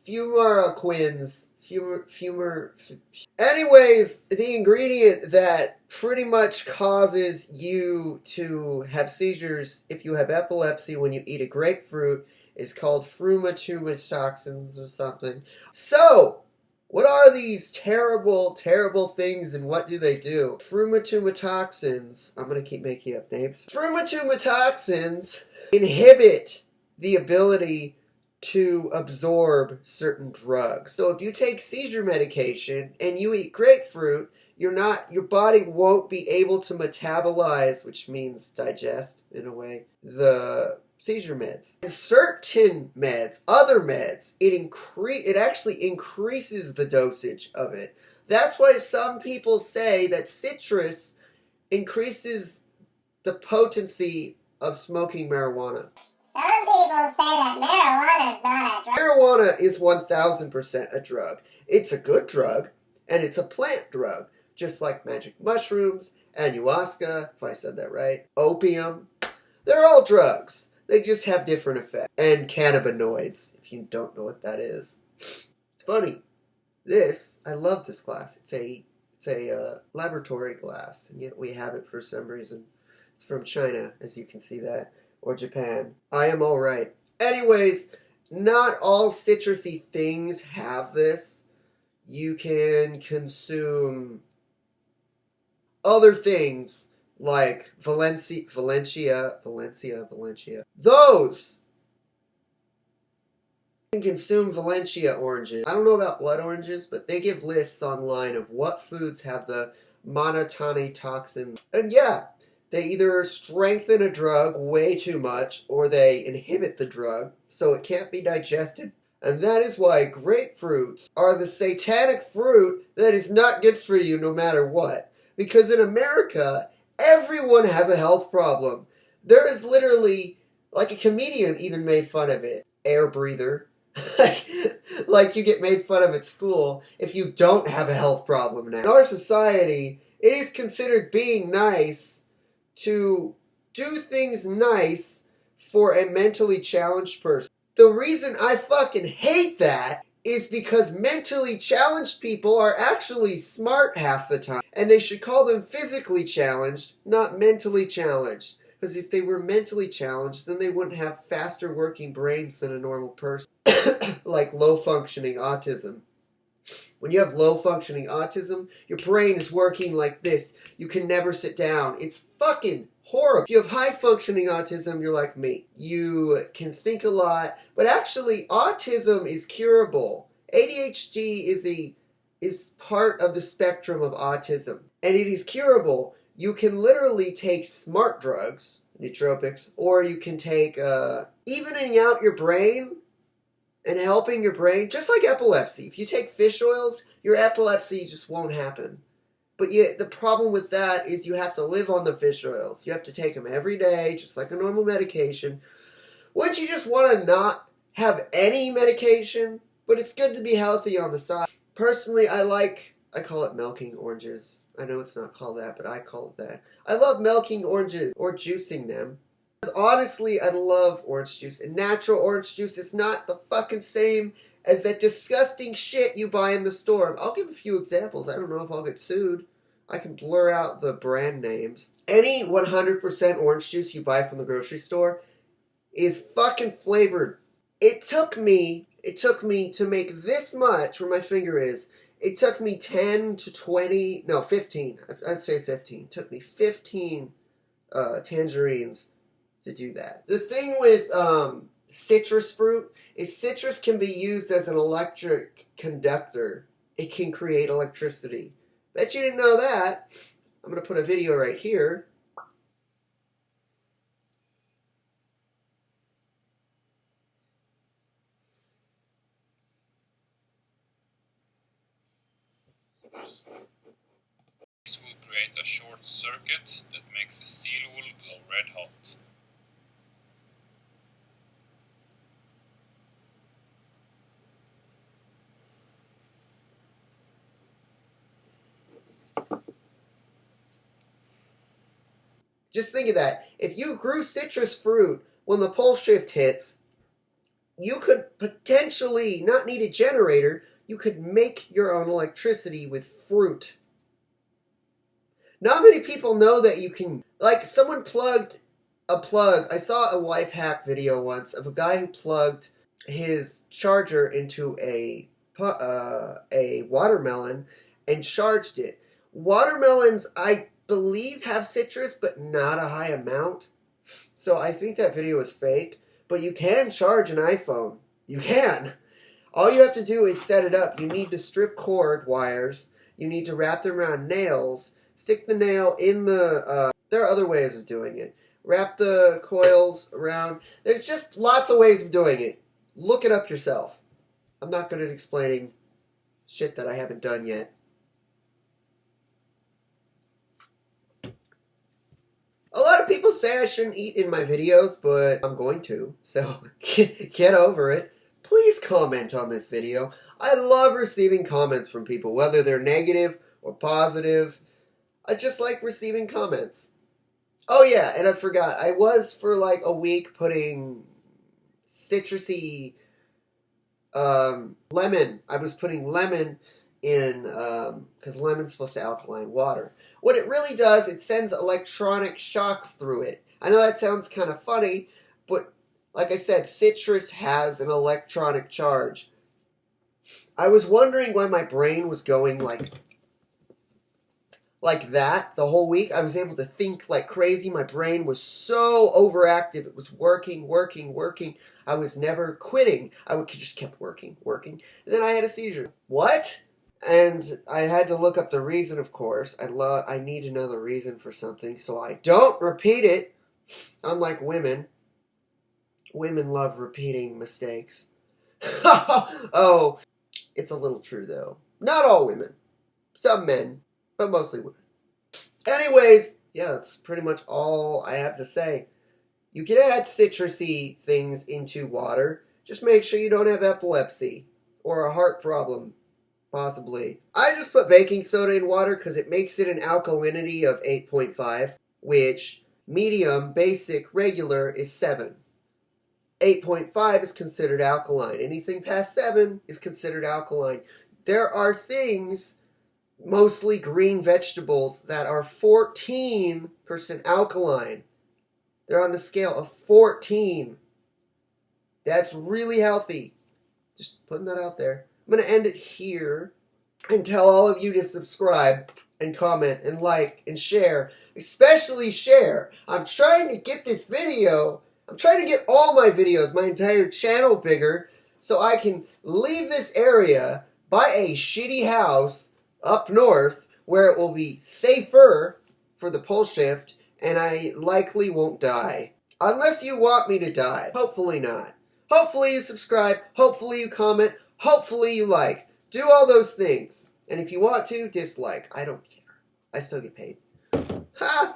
Fumaroquins. Anyways, the ingredient that pretty much causes you to have seizures if you have epilepsy when you eat a grapefruit is called toxins or something. So, what are these terrible, terrible things and what do they do? Toxins, I'm going to keep making up names. Toxins inhibit the ability to absorb certain drugs. So if you take seizure medication and you eat grapefruit, your body won't be able to metabolize, which means digest in a way, the seizure meds. And certain meds, other meds, it actually increases the dosage of it. That's why some people say that citrus increases the potency of smoking marijuana. Some people say that marijuana is not a drug. Marijuana is 1000% a drug. It's a good drug, and it's a plant drug, just like magic mushrooms, ayahuasca, if I said that right, opium. They're all drugs. They just have different effects. And cannabinoids, if you don't know what that is. It's funny. I love this glass. It's a laboratory glass, and yet we have it for some reason. It's from China, as you can see that, or Japan. I am all right. Anyways, not all citrusy things have this. You can consume other things like Valencia. Those! You can consume Valencia oranges. I don't know about blood oranges, but they give lists online of what foods have the monotony toxin. And yeah, they either strengthen a drug way too much or they inhibit the drug so it can't be digested. And that is why grapefruits are the satanic fruit that is not good for you no matter what. Because in America, everyone has a health problem. There is literally, like a comedian even made fun of it, air breather. Like you get made fun of at school if you don't have a health problem now. In our society, it is considered being nice to do things nice for a mentally challenged person. The reason I fucking hate that is because mentally challenged people are actually smart half the time. And they should call them physically challenged, not mentally challenged. Because if they were mentally challenged, then they wouldn't have faster working brains than a normal person. Like low-functioning autism. When you have low-functioning autism, your brain is working like this. You can never sit down. It's fucking horrible. If you have high-functioning autism, you're like me. You can think a lot, but actually, autism is curable. ADHD is part of the spectrum of autism, and it is curable. You can literally take smart drugs, nootropics, or you can take evening out your brain and helping your brain, just like epilepsy. If you take fish oils, your epilepsy just won't happen. But the problem with that is you have to live on the fish oils. You have to take them every day, just like a normal medication. Wouldn't you just want to not have any medication? But it's good to be healthy on the side. Personally, I call it milking oranges. I know it's not called that, but I call it that. I love milking oranges or juicing them. Honestly, I love orange juice. And natural orange juice is not the fucking same as that disgusting shit you buy in the store. I'll give a few examples. I don't know if I'll get sued. I can blur out the brand names. Any 100% orange juice you buy from the grocery store is fucking flavored. It took me to make this much, where my finger is, it took me 10 to 20, no, 15. I'd say 15. It took me 15 tangerines to do that. The thing with citrus fruit is citrus can be used as an electric conductor. It can create electricity. Bet you didn't know that. I'm going to put a video right here. This will create a short circuit that makes the steel wool glow red hot. Just think of that. If you grew citrus fruit, when the pole shift hits, you could potentially not need a generator. You could make your own electricity with fruit. Not many people know that you can, like, someone plugged a plug. I saw a life hack video once of a guy who plugged his charger into a watermelon and charged it. Watermelons, I believe, have citrus, but not a high amount. So I think that video is fake. But you can charge an iPhone. You can. All you have to do is set it up. You need to strip cord wires. You need to wrap them around nails. Stick the nail in the... there are other ways of doing it. Wrap the coils around. There's just lots of ways of doing it. Look it up yourself. I'm not good at explaining shit that I haven't done yet. A lot of people say I shouldn't eat in my videos, but I'm going to. So get over it. Please comment on this video. I love receiving comments from people, whether they're negative or positive. I just like receiving comments. Oh yeah, and I forgot. I was for like a week putting citrusy lemon. I was putting lemon in, because lemon's supposed to alkaline water. What it really does, it sends electronic shocks through it. I know that sounds kind of funny, but like I said, citrus has an electronic charge. I was wondering why my brain was going like that the whole week. I was able to think like crazy. My brain was so overactive. It was working. I was never quitting. Just kept working. And then I had a seizure. What? And I had to look up the reason, of course. I need another reason for something, so I don't repeat it. Unlike women. Women love repeating mistakes. Oh, it's a little true, though. Not all women. Some men, but mostly women. Anyways, yeah, that's pretty much all I have to say. You can add citrusy things into water. Just make sure you don't have epilepsy or a heart problem. Possibly. I just put baking soda in water because it makes it an alkalinity of 8.5, which medium, basic, regular is 7. 8.5 is considered alkaline. Anything past 7 is considered alkaline. There are things, mostly green vegetables, that are 14% alkaline. They're on the scale of 14. That's really healthy. Just putting that out there. I'm going to end it here and tell all of you to subscribe and comment and like and share. Especially share. I'm trying to get this video, I'm trying to get all my videos, my entire channel bigger, so I can leave this area, buy a shitty house up north where it will be safer for the pole shift and I likely won't die. Unless you want me to die. Hopefully not. Hopefully you subscribe. Hopefully you comment. Hopefully you like. Do all those things. And if you want to, dislike. I don't care. I still get paid. Ha!